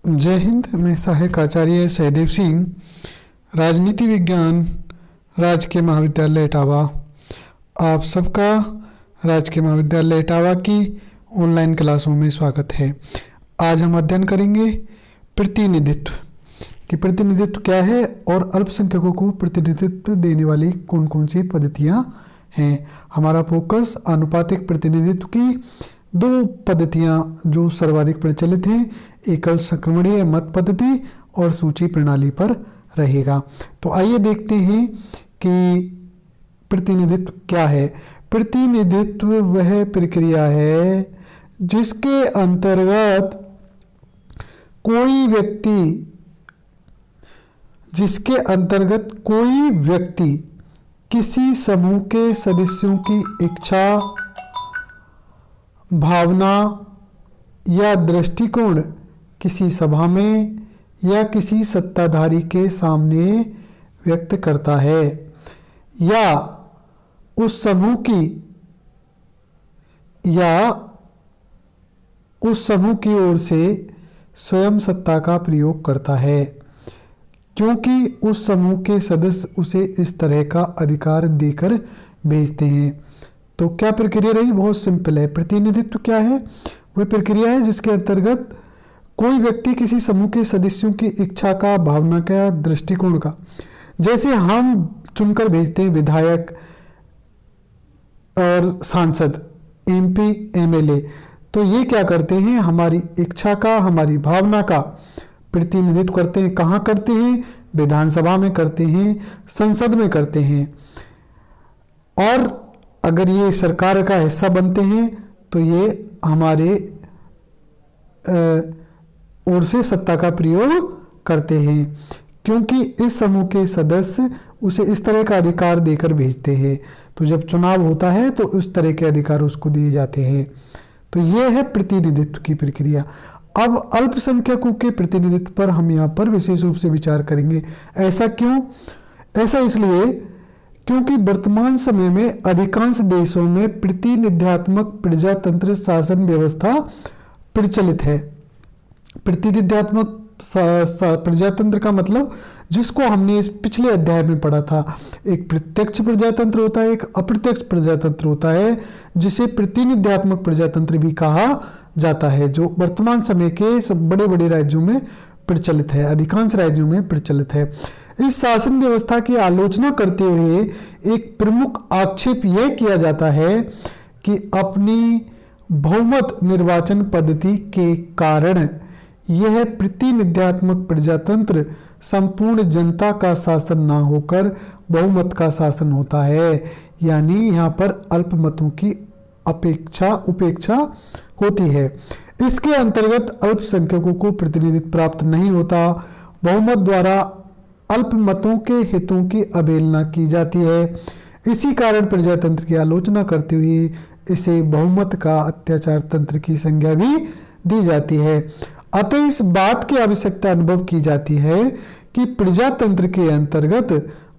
जय हिंद। मैं सहायक आचार्य सहदेव सिंह, राजनीति विज्ञान राजकीय महाविद्यालय इटावा। आप सबका राजकीय महाविद्यालय इटावा की ऑनलाइन क्लासों में स्वागत है। आज हम अध्ययन करेंगे प्रतिनिधित्व कि प्रतिनिधित्व क्या है और अल्पसंख्यकों को प्रतिनिधित्व देने वाली कौन कौन सी पद्धतियाँ हैं। हमारा फोकस आनुपातिक प्रतिनिधित्व की दो पद्धतियाँ जो सर्वाधिक प्रचलित हैं, एकल संक्रमणीय मत पद्धति और सूची प्रणाली पर रहेगा। तो आइए देखते हैं कि प्रतिनिधित्व क्या है। प्रतिनिधित्व वह प्रक्रिया है जिसके अंतर्गत कोई व्यक्ति किसी समूह के सदस्यों की इच्छा, भावना या दृष्टिकोण किसी सभा में या किसी सत्ताधारी के सामने व्यक्त करता है या उस समूह की ओर से स्वयं सत्ता का प्रयोग करता है, क्योंकि उस समूह के सदस्य उसे इस तरह का अधिकार देकर भेजते हैं। तो क्या प्रक्रिया रही? बहुत सिंपल है। प्रतिनिधित्व क्या है? वह प्रक्रिया है जिसके अंतर्गत कोई व्यक्ति किसी समूह के सदस्यों की इच्छा का, भावना का, दृष्टिकोण का, जैसे हम चुनकर भेजते हैं विधायक और सांसद, एमपी, एमएलए, तो ये क्या करते हैं? हमारी इच्छा का, हमारी भावना का प्रतिनिधित्व करते हैं। कहाँ करते हैं? विधानसभा में करते हैं, संसद में करते हैं। और अगर ये सरकार का हिस्सा बनते हैं तो ये हमारे ओर से सत्ता का प्रयोग करते हैं, क्योंकि इस समूह के सदस्य उसे इस तरह का अधिकार देकर भेजते हैं। तो जब चुनाव होता है तो उस तरह के अधिकार उसको दिए जाते हैं। तो ये है प्रतिनिधित्व की प्रक्रिया। अब अल्पसंख्यकों के प्रतिनिधित्व पर हम यहाँ पर विशेष रूप से विचार करेंगे। ऐसा क्यों? ऐसा इसलिए क्योंकि वर्तमान समय में अधिकांश देशों में प्रतिनिध्यात्मक प्रजातंत्र शासन व्यवस्था प्रचलित है। प्रतिनिध्यात्मक प्रजातंत्र का मतलब, जिसको हमने इस पिछले अध्याय में पढ़ा था, एक प्रत्यक्ष प्रजातंत्र होता है, एक अप्रत्यक्ष प्रजातंत्र होता है, जिसे प्रतिनिध्यात्मक प्रजातंत्र भी कहा जाता है, जो वर्तमान समय के सब बड़े बड़े राज्यों में प्रचलित है, अधिकांश राज्यों में प्रचलित है। इस शासन व्यवस्था की आलोचना करते हुए एक प्रमुख आक्षेप यह किया जाता है कि अपनी बहुमत निर्वाचन पद्धति के कारण यह प्रतिनिध्यात्मक प्रजातंत्र संपूर्ण जनता का शासन न होकर बहुमत का शासन होता है, यानी यहाँ पर अल्पमतों की उपेक्षा होती है। इसके अंतर्गत अल्पसंख्यकों को प्रतिनिधित्व प्राप्त नहीं होता। बहुमत द्वारा अल्पमतों के हितों की अवहेलना की जाती है। इसी कारण प्रजातंत्र की आलोचना करते हुए इसे बहुमत का अत्याचार तंत्र की संज्ञा भी दी जाती है। अतः इस बात की आवश्यकता अनुभव की जाती है कि प्रजातंत्र के अंतर्गत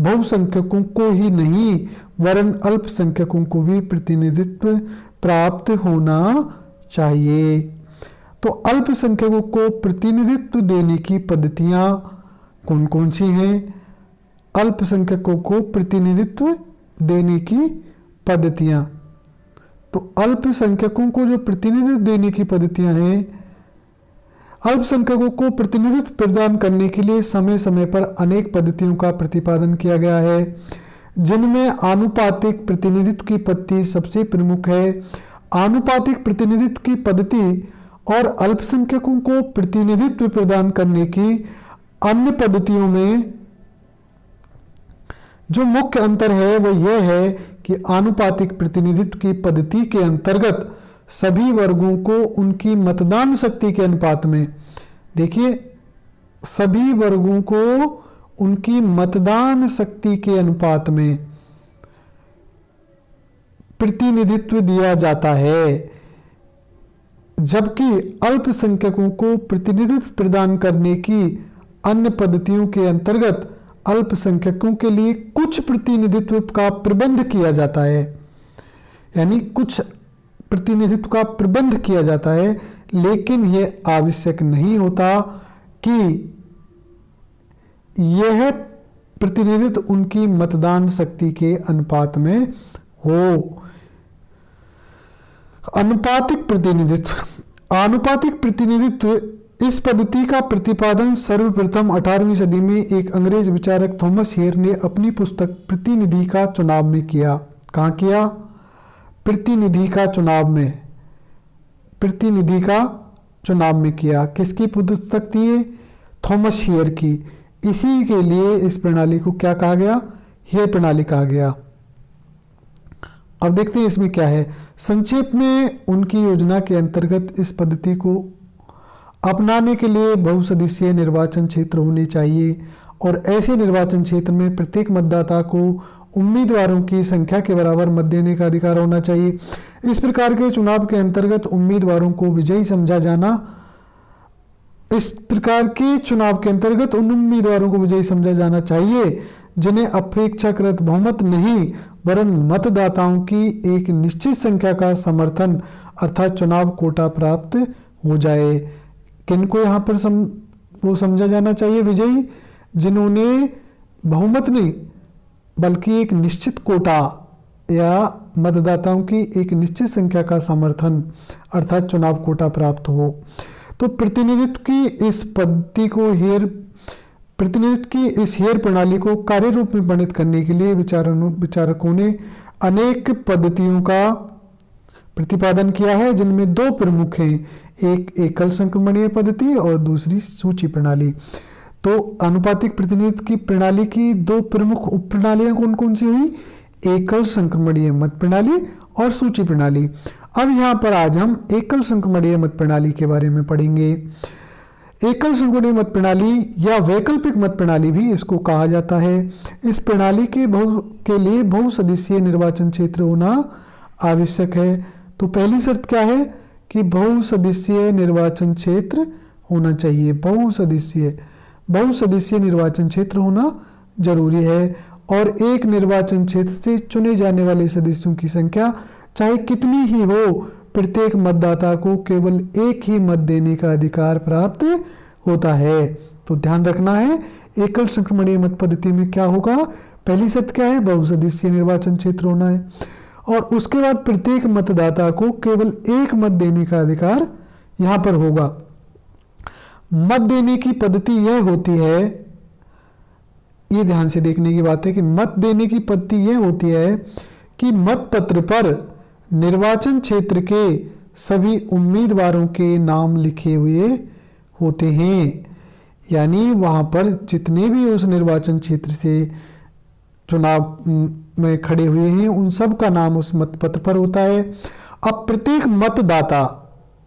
बहुसंख्यकों को ही नहीं वरन अल्पसंख्यकों को भी प्रतिनिधित्व प्राप्त होना चाहिए। तो अल्पसंख्यकों को प्रतिनिधित्व देने की पद्धतियाँ कौन कौन सी हैं? अल्पसंख्यकों को प्रतिनिधित्व देने की पद्धतियाँ, तो अल्पसंख्यकों को जो प्रतिनिधित्व देने की पद्धतियाँ हैं, अल्पसंख्यकों को प्रतिनिधित्व प्रदान करने के लिए समय समय पर अनेक पद्धतियों का प्रतिपादन किया गया है, जिनमें आनुपातिक प्रतिनिधित्व की पद्धति सबसे प्रमुख है। आनुपातिक प्रतिनिधित्व की पद्धति और अल्पसंख्यकों को प्रतिनिधित्व प्रदान करने की अन्य पद्धतियों में जो मुख्य अंतर है वो यह है कि आनुपातिक प्रतिनिधित्व की पद्धति के अंतर्गत सभी वर्गों को उनकी मतदान शक्ति के अनुपात में, देखिए, सभी वर्गों को उनकी मतदान शक्ति के अनुपात में प्रतिनिधित्व दिया जाता है, जबकि अल्पसंख्यकों को प्रतिनिधित्व प्रदान करने की अन्य पद्धतियों के अंतर्गत अल्पसंख्यकों के लिए कुछ प्रतिनिधित्व का प्रबंध किया जाता है, यानी कुछ प्रतिनिधित्व का प्रबंध किया जाता है, लेकिन यह आवश्यक नहीं होता कि यह प्रतिनिधित्व उनकी मतदान शक्ति के अनुपात में हो। आनुपातिक प्रतिनिधित्व इस पद्धति का प्रतिपादन सर्वप्रथम 18वीं सदी में एक अंग्रेज विचारक थॉमस हेयर ने अपनी पुस्तक प्रतिनिधि का चुनाव में किया। कहाँ किया? प्रतिनिधि का चुनाव में किया। किसकी पुस्तक थी ये? थॉमस हेयर की। इसी के लिए इस प्रणाली को क्या कहा गया? हेयर प्रणाली कहा गया। अब देखते हैं इसमें क्या है। संक्षेप में उनकी योजना के अंतर्गत इस पद्धति को अपनाने के लिए बहुसदस्यीय निर्वाचन क्षेत्र होने चाहिए और ऐसे निर्वाचन क्षेत्र में प्रत्येक मतदाता को उम्मीदवारों की संख्या के बराबर मत देने का अधिकार होना चाहिए। इस प्रकार के चुनाव के अंतर्गत उम्मीदवारों को विजयी समझा जाना चाहिए जिन्हें अपेक्षाकृत बहुमत नहीं वरन मतदाताओं की एक निश्चित संख्या का समर्थन अर्थात चुनाव कोटा प्राप्त हो जाए। किनको यहाँ पर वो समझा जाना चाहिए विजयी? जिन्होंने बहुमत नहीं बल्कि एक निश्चित कोटा या मतदाताओं की एक निश्चित संख्या का समर्थन अर्थात चुनाव कोटा प्राप्त हो। तो प्रतिनिधित्व की इस हेयर प्रणाली को कार्य रूप में वर्णित करने के लिए विचारकों ने अनेक पद्धतियों का प्रतिपादन किया है, जिनमें दो प्रमुख हैं, एक एकल संक्रमणीय पद्धति और दूसरी सूची प्रणाली। तो आनुपातिक प्रतिनिधित्व की प्रणाली की दो प्रमुख उप प्रणालियां कौन कौन सी हुई? एकल संक्रमणीय मत प्रणाली और सूची प्रणाली। अब यहाँ पर आज हम एकल संक्रमणीय मत प्रणाली के बारे में पढ़ेंगे। एकल संक्रमणीय मत प्रणाली या वैकल्पिक मत प्रणाली भी इसको कहा जाता है। इस प्रणाली के लिए बहुसदस्यीय निर्वाचन क्षेत्र होना आवश्यक है। तो पहली शर्त क्या है कि बहुसदस्यीय निर्वाचन क्षेत्र होना चाहिए। बहुसदस्यीय निर्वाचन क्षेत्र होना जरूरी है और एक निर्वाचन क्षेत्र से चुने जाने वाले सदस्यों की संख्या चाहे कितनी ही हो, प्रत्येक मतदाता को केवल एक ही मत देने का अधिकार प्राप्त होता है। तो ध्यान रखना है, एकल संक्रमणीय मत पद्धति में क्या होगा? पहली शर्त क्या है? बहुसदस्यीय निर्वाचन क्षेत्र होना है और उसके बाद प्रत्येक मतदाता को केवल एक मत देने का अधिकार यहां पर होगा। मत देने की पद्धति यह होती है, ये ध्यान से देखने की बात है कि मत देने की पद्धति यह होती है कि मतपत्र पर निर्वाचन क्षेत्र के सभी उम्मीदवारों के नाम लिखे हुए होते हैं। यानी वहां पर जितने भी उस निर्वाचन क्षेत्र से चुनाव में खड़े हुए हैं उन सब का नाम उस मतपत्र पर होता है। अब प्रत्येक मतदाता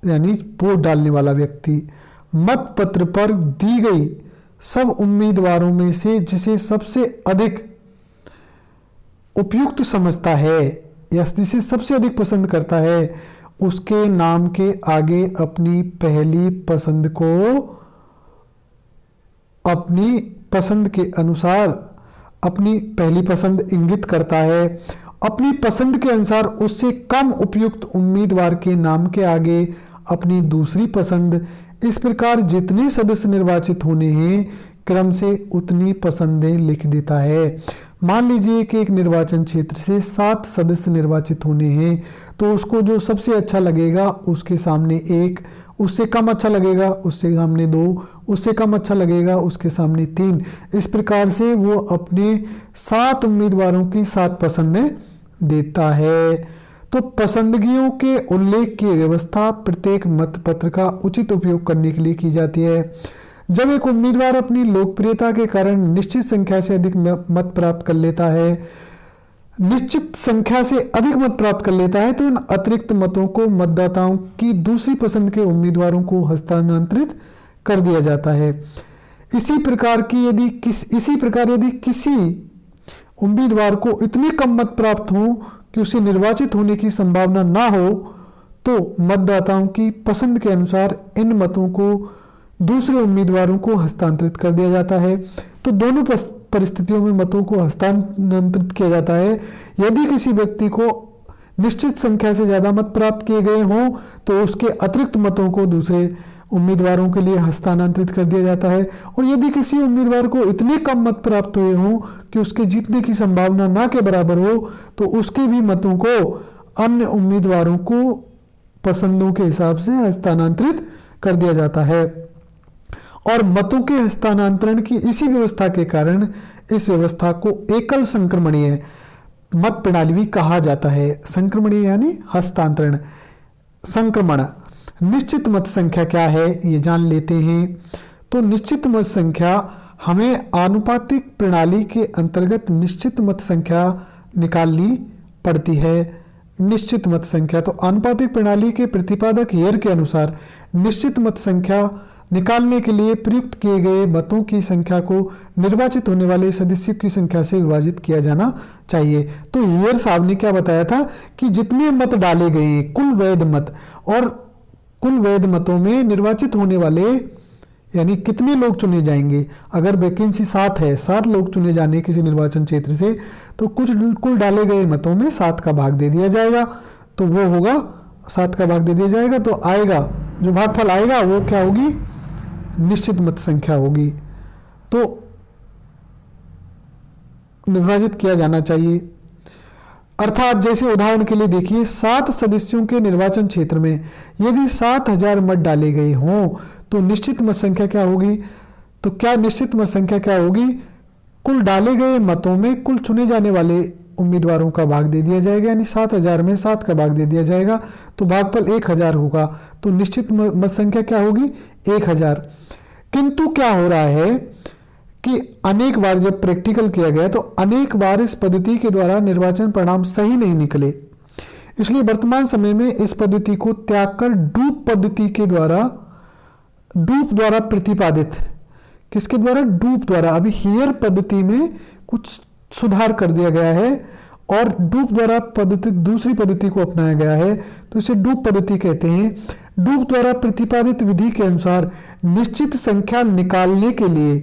यानी वोट डालने वाला व्यक्ति मतपत्र पर दी गई सब उम्मीदवारों में से जिसे सबसे अधिक उपयुक्त समझता है या जिसे सबसे अधिक पसंद करता है उसके नाम के आगे अपनी पहली पसंद को अपनी पसंद के अनुसार अपनी पहली पसंद इंगित करता है। अपनी पसंद के अनुसार उससे कम उपयुक्त उम्मीदवार के नाम के आगे अपनी दूसरी पसंद। इस प्रकार जितने सदस्य निर्वाचित होने हैं क्रम से उतनी पसंदें लिख देता है। मान लीजिए कि एक निर्वाचन क्षेत्र से 7 सदस्य निर्वाचित होने हैं तो उसको जो सबसे अच्छा लगेगा उसके सामने 1, उससे कम अच्छा लगेगा उसके सामने 2, उससे कम अच्छा लगेगा उसके सामने 3। इस प्रकार से वो अपने 7 उम्मीदवारों की 7 पसंदें देता है। तो पसंदगियों के उल्लेख की व्यवस्था प्रत्येक मतपत्र का उचित उपयोग करने के लिए की जाती है। जब एक उम्मीदवार अपनी लोकप्रियता के कारण निश्चित संख्या से अधिक मत प्राप्त कर लेता है तो इन अतिरिक्त मतों को मतदाताओं की दूसरी पसंद के उम्मीदवारों को हस्तांतरित कर दिया जाता है। इसी प्रकार यदि किसी उम्मीदवार को इतने कम मत प्राप्त हो कि उसे निर्वाचित होने की संभावना ना हो तो मतदाताओं की पसंद के अनुसार इन मतों को दूसरे उम्मीदवारों को हस्तांतरित कर दिया जाता है। तो दोनों परिस्थितियों में मतों को हस्तांतरित किया जाता है। यदि किसी व्यक्ति को निश्चित संख्या से ज़्यादा मत प्राप्त किए गए हों तो उसके अतिरिक्त मतों को दूसरे उम्मीदवारों के लिए हस्तांतरित कर दिया जाता है। और यदि किसी उम्मीदवार को इतने कम मत प्राप्त हुए हों कि उसके जीतने की संभावना ना के बराबर हो, तो उसके भी मतों को अन्य उम्मीदवारों को पसंदों के हिसाब से हस्तांतरित कर दिया जाता है। और मतों के हस्तांतरण की इसी व्यवस्था के कारण इस व्यवस्था को एकल संक्रमणीय मत प्रणाली भी कहा जाता है। संक्रमणीय यानी हस्तांतरण। संक्रमण। निश्चित मत संख्या क्या है ये जान लेते हैं। तो निश्चित मत संख्या हमें आनुपातिक प्रणाली के अंतर्गत निश्चित मत संख्या निकालनी पड़ती है। निश्चित मत संख्या, तो आनुपातिक प्रणाली के प्रतिपादक हेयर के अनुसार निश्चित मत संख्या निकालने के लिए प्रयुक्त किए गए मतों की संख्या को निर्वाचित होने वाले सदस्यों की संख्या से विभाजित किया जाना चाहिए। तो हेयर साहब ने क्या बताया था कि जितने मत डाले गए कुल वैध मत, और कुल वैध मतों में निर्वाचित होने वाले यानी कितने लोग चुने जाएंगे। अगर वैकेंसी 7 है, 7 लोग चुने जाने किसी निर्वाचन क्षेत्र से, तो कुल डाले गए मतों में 7 का भाग दे दिया जाएगा। तो वो होगा 7 का भाग दे दिया जाएगा, तो आएगा जो भागफल आएगा वो क्या होगी, निश्चित मत संख्या होगी। तो निर्वाचित किया जाना चाहिए। अर्थात जैसे उदाहरण के लिए देखिए, 7 सदस्यों के निर्वाचन क्षेत्र में यदि 7000 मत डाले गए हों तो निश्चित मत संख्या क्या होगी। तो क्या निश्चित मत संख्या क्या होगी, कुल डाले गए मतों में कुल चुने जाने वाले उम्मीदवारों का भाग दे दिया जाएगा, यानी 7000 में 7 का भाग दे दिया जाएगा, तो भागफल 1000 होगा। तो निश्चित मत संख्या क्या होगी, 1000। किंतु क्या हो रहा है कि अनेक बार जब प्रैक्टिकल किया गया तो अनेक बार इस पद्धति के द्वारा निर्वाचन परिणाम सही नहीं निकले। इसलिए वर्तमान समय में इस पद्धति को त्याग कर डूप पद्धति के द्वारा, डूप द्वारा प्रतिपादित, किसके द्वारा, डूप द्वारा, अभी हेयर पद्धति में कुछ सुधार कर दिया गया है और डूप द्वारा पद्धति, दूसरी पद्धति को अपनाया गया है, तो इसे डूप पद्धति कहते हैं। डूप द्वारा प्रतिपादित विधि के अनुसार निश्चित संख्या निकालने के लिए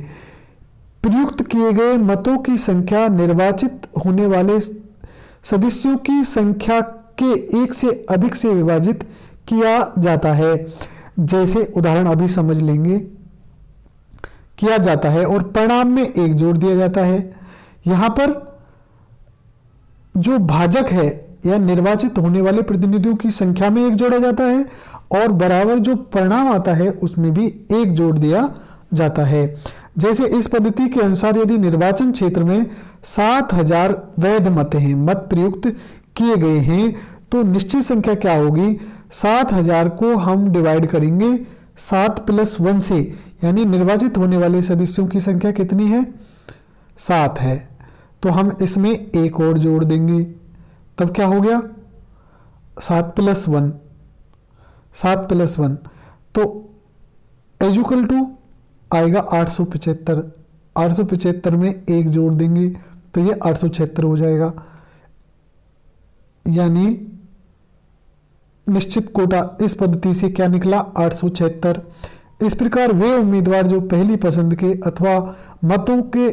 प्रयुक्त किए गए मतों की संख्या निर्वाचित होने वाले सदस्यों की संख्या के 1 से अधिक से विभाजित किया जाता है। जैसे उदाहरण अभी समझ लेंगे, किया जाता है और परिणाम में 1 जोड़ दिया जाता है। यहां पर जो भाजक है या निर्वाचित होने वाले प्रतिनिधियों की संख्या में 1 जोड़ा जाता है और बराबर जो परिणाम आता है उसमें भी 1 जोड़ दिया जाता है। जैसे इस पद्धति के अनुसार यदि निर्वाचन क्षेत्र में 7000 वैध मत हैं, मत प्रयुक्त किए गए हैं, तो निश्चित संख्या क्या होगी, 7000 को हम डिवाइड करेंगे 7 + 1 से, यानी निर्वाचित होने वाले सदस्यों की संख्या कितनी है, 7 है। तो हम इसमें 1 और जोड़ देंगे, तब क्या हो गया, 7 + 1, 7 + 1, तो इक्वल टू आएगा 875। 875 में 1 जोड़ देंगे तो ये 876 हो जाएगा, यानी निश्चित कोटा इस पद्धति से क्या निकला, 876। इस प्रकार वे उम्मीदवार जो पहली पसंद के अथवा मतों के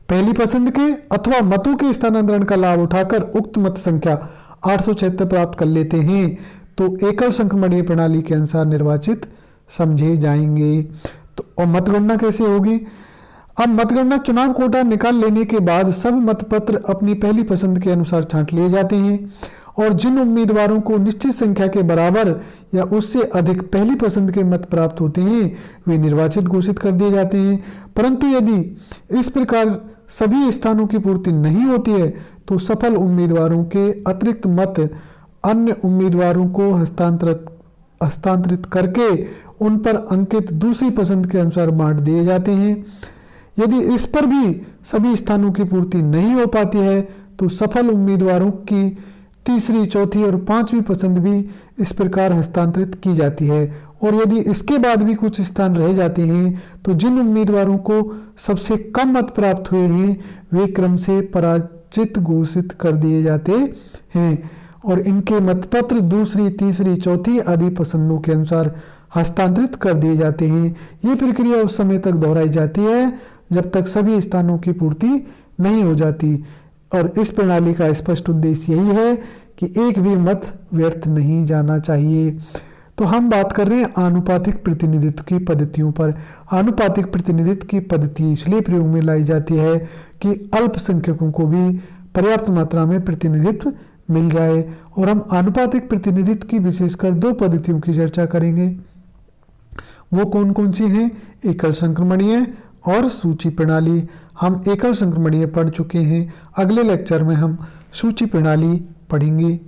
पहली पसंद के अथवा मतों के स्थानांतरण का लाभ उठाकर उक्त मत संख्या 876 प्राप्त कर लेते हैं, तो एकल संक्रमणीय प्रणाली के अनुसार निर्वाचित समझे जाएंगे। तो और मतगणना कैसे होगी, अब मतगणना चुनाव कोटा निकाल लेने के बाद सब मतपत्र अपनी पहली पसंद के अनुसार छांट लिए जाते हैं और जिन उम्मीदवारों को निश्चित संख्या के बराबर या उससे अधिक पहली पसंद के मत प्राप्त होते हैं वे निर्वाचित घोषित कर दिए जाते हैं। परंतु यदि इस प्रकार सभी स्थानों की पूर्ति नहीं होती है तो सफल उम्मीदवारों के अतिरिक्त मत अन्य उम्मीदवारों को हस्तांतरित करके उन पर अंकित दूसरी पसंद के अनुसार बांट दिए जाते हैं। यदि इस पर भी सभी स्थानों की पूर्ति नहीं हो पाती है तो सफल उम्मीदवारों की तीसरी, चौथी और 5वीं पसंद भी इस प्रकार हस्तांतरित की जाती है। और यदि इसके बाद भी कुछ स्थान रह जाते हैं तो जिन उम्मीदवारों को सबसे कम मत प्राप्त हुए हैं वे क्रम से पराजित घोषित कर दिए जाते हैं और इनके मतपत्र दूसरी, तीसरी, चौथी आदि पसंदों के अनुसार हस्तांतरित कर दिए जाते हैं। ये प्रक्रिया उस समय तक दोहराई जाती है जब तक सभी स्थानों की पूर्ति नहीं हो जाती और इस प्रणाली का स्पष्ट उद्देश्य यही है कि एक भी मत व्यर्थ नहीं जाना चाहिए। तो हम बात कर रहे हैं आनुपातिक प्रतिनिधित्व की पद्धतियों पर। आनुपातिक प्रतिनिधित्व की पद्धति इसलिए प्रयोग में लाई जाती है कि अल्पसंख्यकों को भी पर्याप्त मात्रा में प्रतिनिधित्व मिल जाए। और हम आनुपातिक प्रतिनिधित्व की विशेषकर दो पद्धतियों की चर्चा करेंगे। वो कौन कौन सी हैं? एकल संक्रमणीय और सूची प्रणाली। हम एकल संक्रमणीय पढ़ चुके हैं, अगले लेक्चर में हम सूची प्रणाली पढ़ेंगे।